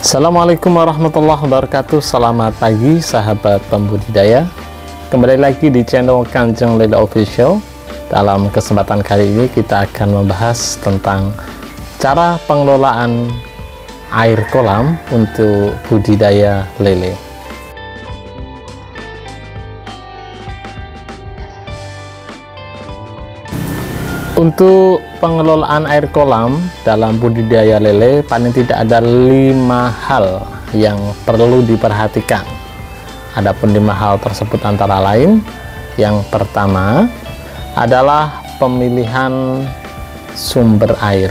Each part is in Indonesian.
Assalamualaikum warahmatullahi wabarakatuh. Selamat pagi sahabat pembudidaya. Kembali lagi di channel Kanjeng Lele Official. Dalam kesempatan kali ini kita akan membahas tentang cara pengelolaan air kolam untuk budidaya lele. Untuk pengelolaan air kolam dalam budidaya lele, paling tidak ada 5 hal yang perlu diperhatikan. Adapun 5 hal tersebut antara lain, yang pertama adalah pemilihan sumber air.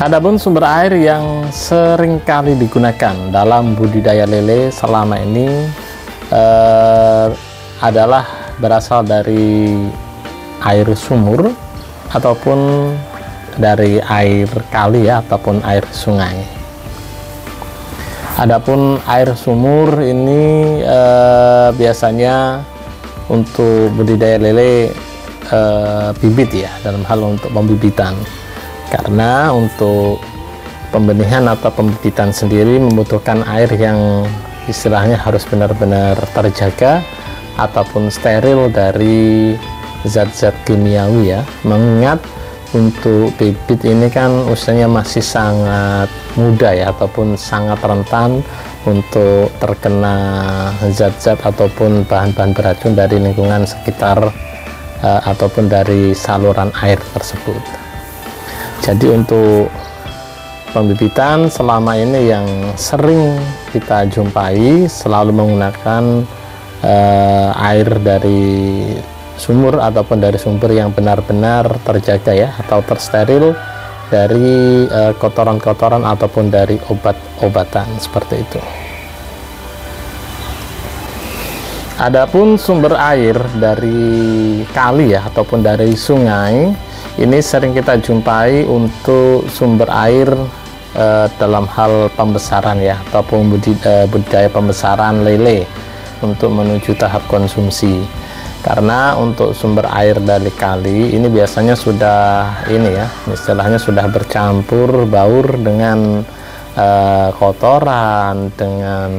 Adapun sumber air yang sering kali digunakan dalam budidaya lele selama ini adalah berasal dari air sumur ataupun dari air kali ya, ataupun air sungai. Adapun air sumur ini biasanya untuk budidaya lele bibit ya, dalam hal untuk pembibitan, karena untuk pembenihan atau pembibitan sendiri membutuhkan air yang istilahnya harus benar-benar terjaga ataupun steril dari zat-zat kimiawi ya, mengingat untuk bibit ini kan usianya masih sangat muda ya, ataupun sangat rentan untuk terkena zat-zat ataupun bahan-bahan beracun dari lingkungan sekitar ataupun dari saluran air tersebut. Jadi untuk pembibitan selama ini yang sering kita jumpai selalu menggunakan air dari sumur ataupun dari sumber yang benar-benar terjaga ya, atau tersteril dari kotoran-kotoran ataupun dari obat-obatan seperti itu. Adapun sumber air dari kali ya ataupun dari sungai, ini sering kita jumpai untuk sumber air dalam hal pembesaran ya, ataupun budidaya pembesaran lele untuk menuju tahap konsumsi. Karena untuk sumber air dari kali ini biasanya sudah ini ya, istilahnya sudah bercampur baur dengan kotoran, dengan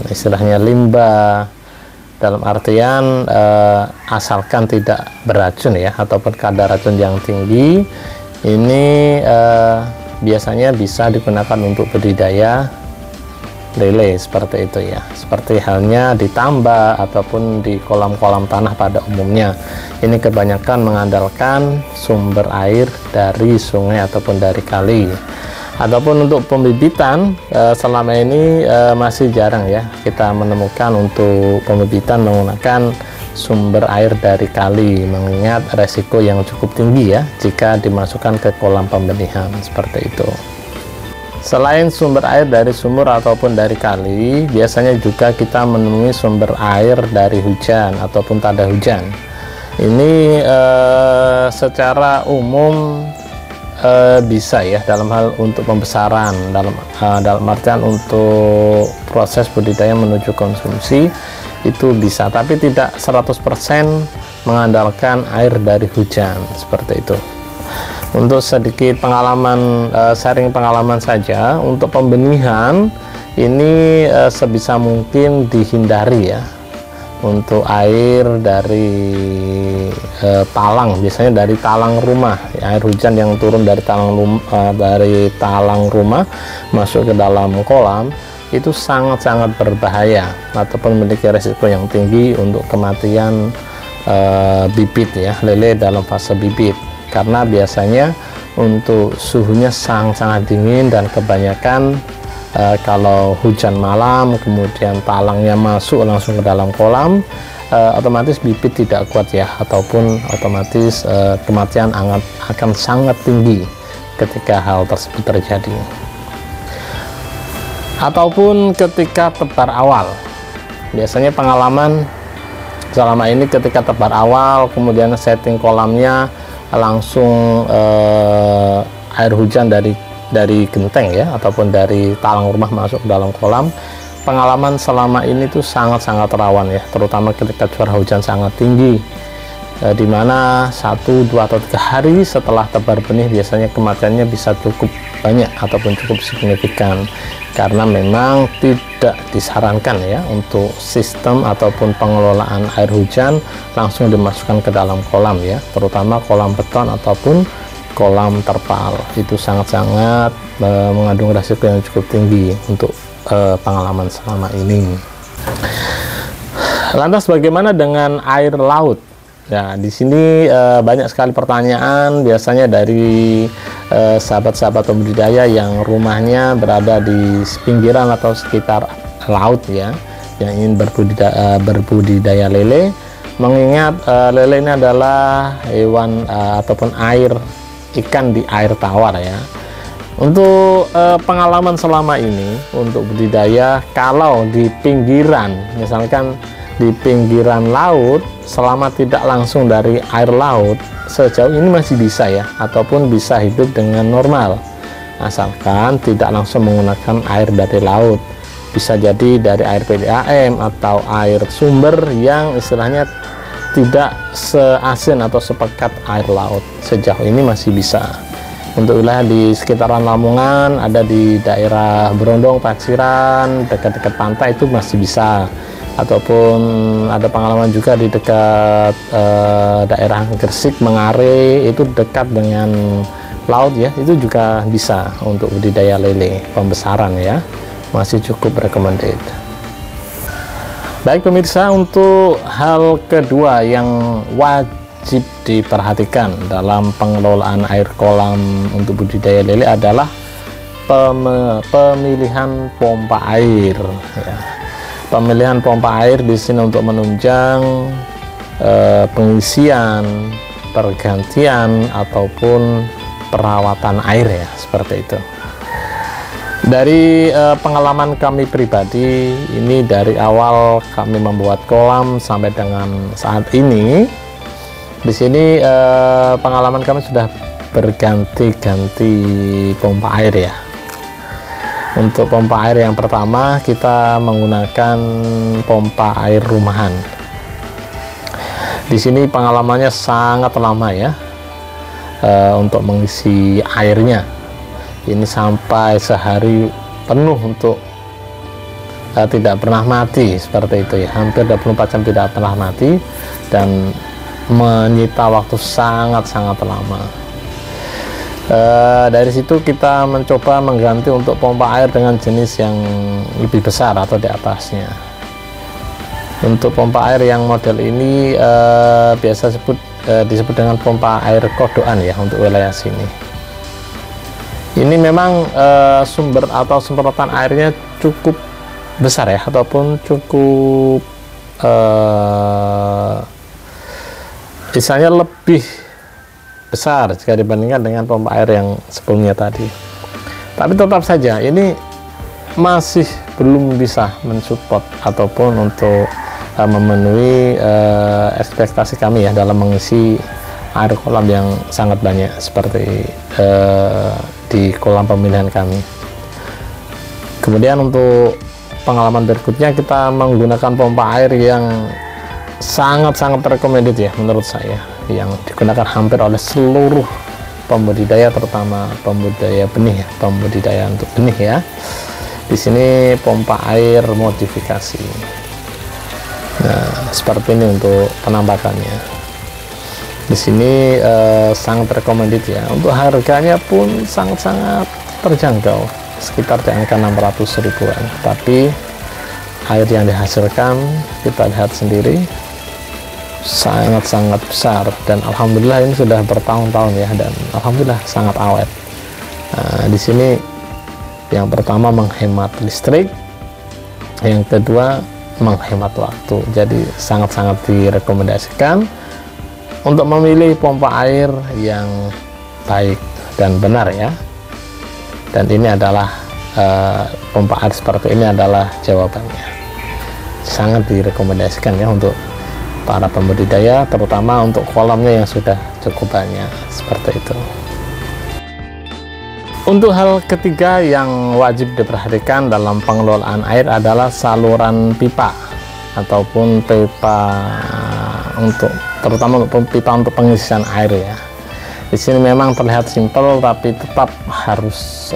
istilahnya limbah, dalam artian asalkan tidak beracun ya, ataupun kadar racun yang tinggi, ini biasanya bisa digunakan untuk budidaya lele seperti itu ya, seperti halnya di tambak ataupun di kolam-kolam tanah pada umumnya. Ini kebanyakan mengandalkan sumber air dari sungai ataupun dari kali. Ataupun untuk pembibitan selama ini masih jarang ya kita menemukan untuk pembibitan menggunakan sumber air dari kali, mengingat resiko yang cukup tinggi ya jika dimasukkan ke kolam pembenihan seperti itu. Selain sumber air dari sumur ataupun dari kali, biasanya juga kita menemui sumber air dari hujan ataupun tanda hujan. Ini secara umum bisa ya dalam hal untuk pembesaran, dalam artian untuk proses budidaya menuju konsumsi itu bisa, tapi tidak 100% mengandalkan air dari hujan seperti itu. Untuk sedikit pengalaman, sharing pengalaman saja, untuk pembenihan ini sebisa mungkin dihindari ya untuk air dari talang, biasanya dari talang rumah ya, air hujan yang turun dari talang rumah masuk ke dalam kolam itu sangat-sangat berbahaya ataupun memiliki risiko yang tinggi untuk kematian bibit ya, lele dalam fase bibit. Karena biasanya untuk suhunya sangat-sangat dingin, dan kebanyakan kalau hujan malam kemudian talangnya masuk langsung ke dalam kolam, otomatis bibit tidak kuat ya, ataupun otomatis kematian akan sangat tinggi ketika hal tersebut terjadi. Ataupun ketika tebar awal, biasanya pengalaman selama ini ketika tebar awal kemudian setting kolamnya langsung air hujan dari genteng ya, ataupun dari talang rumah masuk ke dalam kolam. Pengalaman selama ini tuh sangat-sangat rawan ya, terutama ketika curah hujan sangat tinggi. di mana 1, 2 atau 3 hari setelah tebar benih biasanya kematiannya bisa cukup banyak ataupun cukup signifikan, karena memang tidak disarankan ya untuk sistem ataupun pengelolaan air hujan langsung dimasukkan ke dalam kolam ya, terutama kolam beton ataupun kolam terpal. Itu sangat-sangat mengandung resiko yang cukup tinggi untuk pengalaman selama ini. Lantas bagaimana dengan air laut? Ya, di sini banyak sekali pertanyaan biasanya dari sahabat-sahabat pembudidaya yang rumahnya berada di pinggiran atau sekitar laut ya, yang ingin berbudidaya lele, mengingat lele ini adalah hewan ataupun ikan di air tawar ya. Untuk pengalaman selama ini untuk budidaya, kalau di pinggiran, misalkan di pinggiran laut, selama tidak langsung dari air laut, sejauh ini masih bisa ya, ataupun bisa hidup dengan normal, asalkan tidak langsung menggunakan air dari laut. Bisa jadi dari air PDAM atau air sumber yang istilahnya tidak seasin atau sepekat air laut. Sejauh ini masih bisa. Untuk wilayah di sekitaran Lamongan, ada di daerah Brondong, Paciran, dekat-dekat pantai itu masih bisa. Ataupun ada pengalaman juga di dekat daerah Gresik, Mengare, itu dekat dengan laut ya, itu juga bisa untuk budidaya lele pembesaran ya, masih cukup recommended. Baik pemirsa, untuk hal kedua yang wajib diperhatikan dalam pengelolaan air kolam untuk budidaya lele adalah pemilihan pompa air ya. Pemilihan pompa air di sini untuk menunjang pengisian, pergantian ataupun perawatan air ya, seperti itu. Dari pengalaman kami pribadi, ini dari awal kami membuat kolam sampai dengan saat ini, di sini pengalaman kami sudah berganti-ganti pompa air ya. Untuk pompa air yang pertama kita menggunakan pompa air rumahan. Di sini pengalamannya sangat lama ya, untuk mengisi airnya. Ini sampai sehari penuh untuk tidak pernah mati, seperti itu ya. Hampir 24 jam tidak pernah mati dan menyita waktu sangat-sangat lama. Dari situ kita mencoba mengganti untuk pompa air dengan jenis yang lebih besar atau di atasnya. Untuk pompa air yang model ini biasa disebut dengan pompa air kodokan ya untuk wilayah sini. Ini memang sumber atau semprotan airnya cukup besar ya, ataupun cukup misalnya lebih besar jika dibandingkan dengan pompa air yang sebelumnya tadi. Tapi tetap saja ini masih belum bisa mensupport ataupun untuk memenuhi ekspektasi kami ya dalam mengisi air kolam yang sangat banyak seperti di kolam pemilihan kami. Kemudian untuk pengalaman berikutnya kita menggunakan pompa air yang sangat-sangat recommended ya menurut saya, yang digunakan hampir oleh seluruh pembudidaya, terutama pembudidaya benih ya, pembudidaya untuk benih ya. Di sini pompa air modifikasi. Nah, seperti ini untuk penampakannya. Di sini sangat recommended ya. Untuk harganya pun sangat-sangat terjangkau, sekitar di angka 600 ribuan. Tapi air yang dihasilkan kita lihat sendiri sangat-sangat besar, dan alhamdulillah ini sudah bertahun-tahun ya, dan alhamdulillah sangat awet. Nah, di sini yang pertama menghemat listrik, yang kedua menghemat waktu. Jadi sangat-sangat direkomendasikan untuk memilih pompa air yang baik dan benar ya. Dan ini adalah pompa air seperti ini adalah jawabannya. Sangat direkomendasikan ya untuk para pembudidaya, terutama untuk kolamnya yang sudah cukup banyak, seperti itu. Untuk hal ketiga yang wajib diperhatikan dalam pengelolaan air adalah saluran pipa ataupun pipa terutama untuk pipa untuk pengisian air ya. Di sini memang terlihat simpel, tapi tetap harus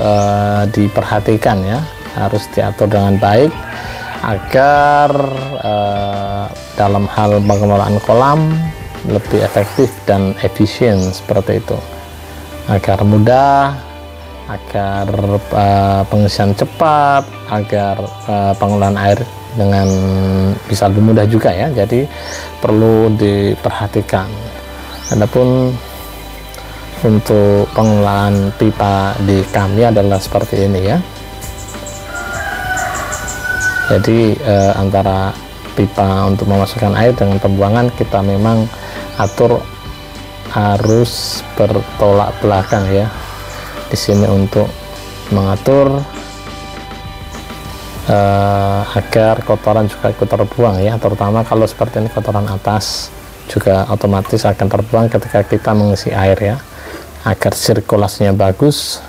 diperhatikan ya, harus diatur dengan baik agar dalam hal pengelolaan kolam lebih efektif dan efisien seperti itu, agar mudah, agar pengisian cepat, agar pengelolaan air dengan bisa lebih mudah juga ya. Jadi perlu diperhatikan. Adapun untuk pengelolaan pipa di kami adalah seperti ini ya. Jadi antara pipa untuk memasukkan air dengan pembuangan kita memang atur harus bertolak belakang ya. Di sini untuk mengatur agar kotoran juga ikut terbuang ya, terutama kalau seperti ini kotoran atas juga otomatis akan terbuang ketika kita mengisi air ya, agar sirkulasinya bagus,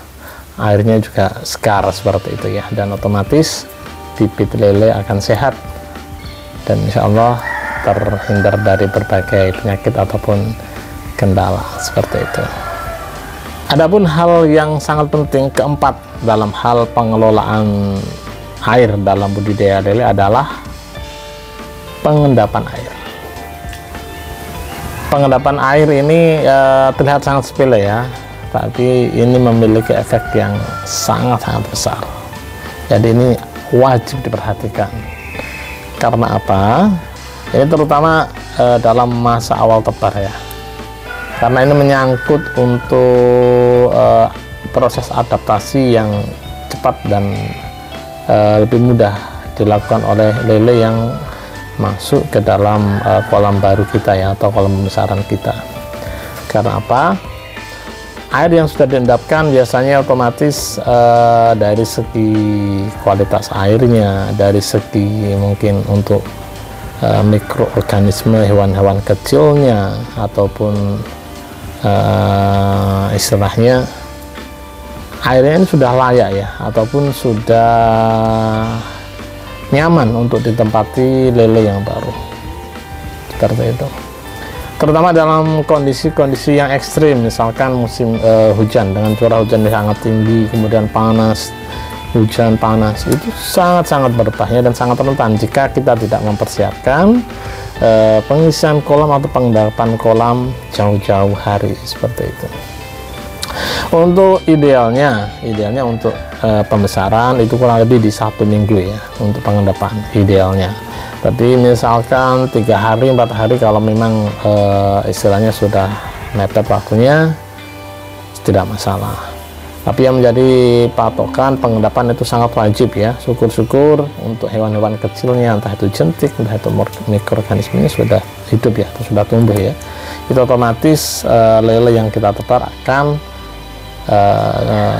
airnya juga segar seperti itu ya, dan otomatis bibit lele akan sehat dan insya Allah terhindar dari berbagai penyakit ataupun kendala seperti itu. Adapun hal yang sangat penting keempat dalam hal pengelolaan air dalam budidaya lele adalah pengendapan air. Pengendapan air ini terlihat sangat sepele ya, tapi ini memiliki efek yang sangat-sangat besar. Jadi ini wajib diperhatikan. Karena apa? Ini terutama dalam masa awal tebar ya. Karena ini menyangkut untuk proses adaptasi yang cepat dan lebih mudah dilakukan oleh lele yang masuk ke dalam kolam baru kita ya, atau kolam pembesaran kita. Karena apa? Air yang sudah diendapkan biasanya otomatis dari segi kualitas airnya, dari segi mungkin untuk mikroorganisme hewan-hewan kecilnya, ataupun istilahnya airnya ini sudah layak ya, ataupun sudah nyaman untuk ditempati lele yang baru seperti itu. Terutama dalam kondisi-kondisi yang ekstrim, misalkan musim hujan dengan curah hujan yang sangat tinggi, kemudian panas, hujan panas, itu sangat-sangat berbahaya dan sangat rentan jika kita tidak mempersiapkan pengisian kolam atau pengendapan kolam jauh-jauh hari seperti itu. Untuk idealnya untuk pembesaran itu kurang lebih di 1 minggu ya untuk pengendapan idealnya. Tapi misalkan 3 hari 4 hari kalau memang istilahnya sudah mepet waktunya tidak masalah. Tapi yang menjadi patokan pengendapan itu sangat wajib ya. Syukur-syukur untuk hewan-hewan kecilnya, entah itu jentik, entah itu mikroorganismenya sudah hidup ya, atau sudah tumbuh ya. Itu otomatis lele yang kita tebar akan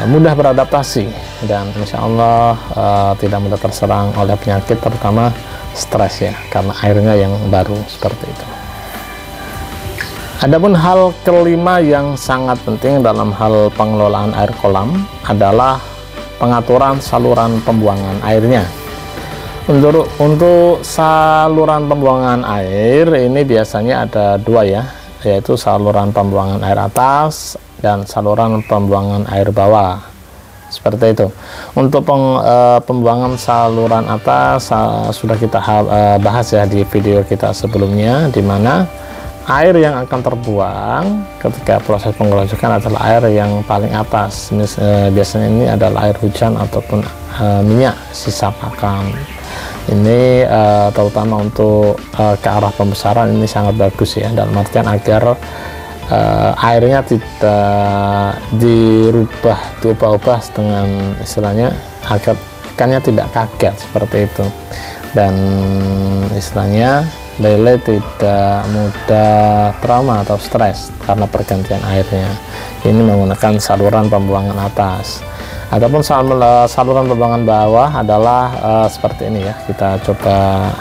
mudah beradaptasi dan insya Allah tidak mudah terserang oleh penyakit, terutama stres ya, karena airnya yang baru seperti itu. Adapun hal kelima yang sangat penting dalam hal pengelolaan air kolam adalah pengaturan saluran pembuangan airnya. Untuk saluran pembuangan air ini biasanya ada 2 ya, yaitu saluran pembuangan air atas dan saluran pembuangan air bawah seperti itu. Untuk pembuangan saluran atas sudah kita bahas ya di video kita sebelumnya, di mana air yang akan terbuang ketika proses pengerojokan adalah air yang paling atas. Biasanya ini adalah air hujan ataupun minyak sisa pakan. Ini terutama untuk ke arah pembesaran ini sangat bagus ya, dalam artian agar airnya tidak diubah-ubah dengan istilahnya agar ikannya tidak kaget seperti itu, dan istilahnya lele tidak mudah trauma atau stres karena pergantian airnya. Ini menggunakan saluran pembuangan atas. Adapun saluran pembuangan bawah adalah seperti ini ya. Kita coba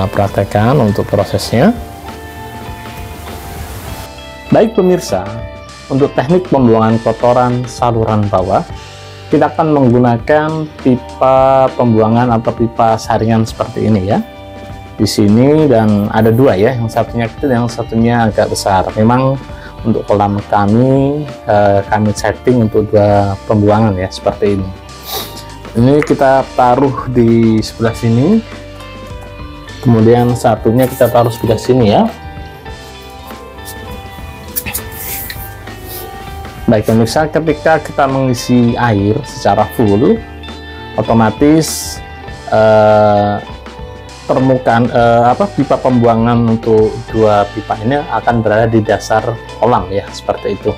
praktekkan untuk prosesnya. Baik pemirsa, untuk teknik pembuangan kotoran saluran bawah, kita akan menggunakan pipa pembuangan atau pipa saringan seperti ini ya. di sini, dan ada dua ya, yang satunya kecil, yang satunya agak besar. Memang untuk kolam kami setting untuk dua pembuangan ya, seperti ini. Ini kita taruh di sebelah sini, kemudian satunya kita taruh sebelah sini ya. Baik pemirsa, ketika kita mengisi air secara full, otomatis permukaan pipa pembuangan untuk dua pipa ini akan berada di dasar kolam ya, seperti itu.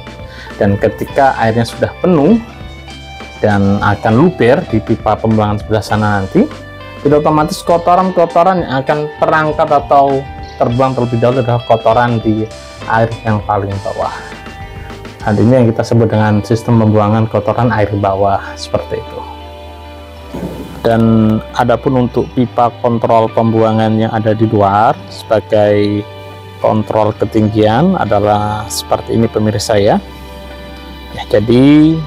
Dan ketika airnya sudah penuh dan akan luber di pipa pembuangan sebelah sana nanti, itu otomatis kotoran-kotoran yang akan terangkat atau terbuang terlebih dahulu adalah kotoran di air yang paling bawah. Hal ini yang kita sebut dengan sistem pembuangan kotoran air bawah, seperti itu. Dan adapun untuk pipa kontrol pembuangan yang ada di luar sebagai kontrol ketinggian adalah seperti ini pemirsa ya. Jadi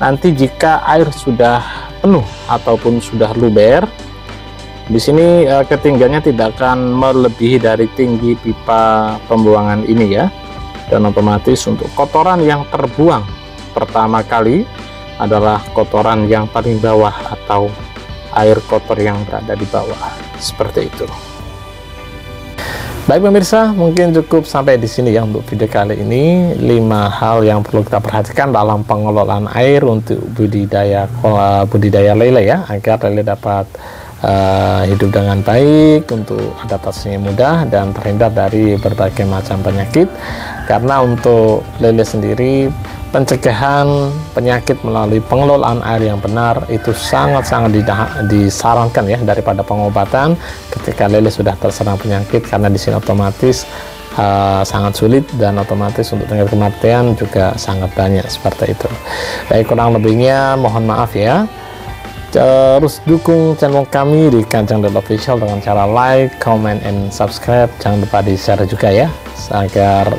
nanti jika air sudah penuh ataupun sudah luber, di sini ketinggiannya tidak akan melebihi dari tinggi pipa pembuangan ini ya. Dan otomatis untuk kotoran yang terbuang pertama kali adalah kotoran yang paling bawah atau air kotor yang berada di bawah, seperti itu. Baik pemirsa, mungkin cukup sampai di sini ya untuk video kali ini. 5 hal yang perlu kita perhatikan dalam pengelolaan air untuk budidaya lele ya, agar lele dapat hidup dengan baik, untuk adaptasinya mudah dan terhindar dari berbagai macam penyakit. Karena untuk lele sendiri, pencegahan penyakit melalui pengelolaan air yang benar itu sangat-sangat disarankan ya, daripada pengobatan ketika lele sudah terserang penyakit, karena di sini otomatis sangat sulit dan otomatis untuk tingkat kematian juga sangat banyak, seperti itu. Baik, kurang lebihnya mohon maaf ya. Terus dukung channel kami di Kanjeng Dot Official dengan cara like, comment, and subscribe. Jangan lupa di share juga ya, agar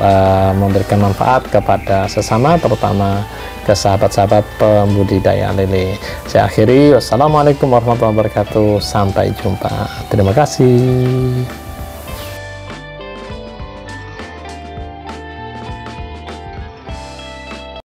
memberikan manfaat kepada sesama, terutama ke sahabat-sahabat pembudidaya lele. Saya akhiri, wassalamualaikum warahmatullahi wabarakatuh, sampai jumpa, terima kasih.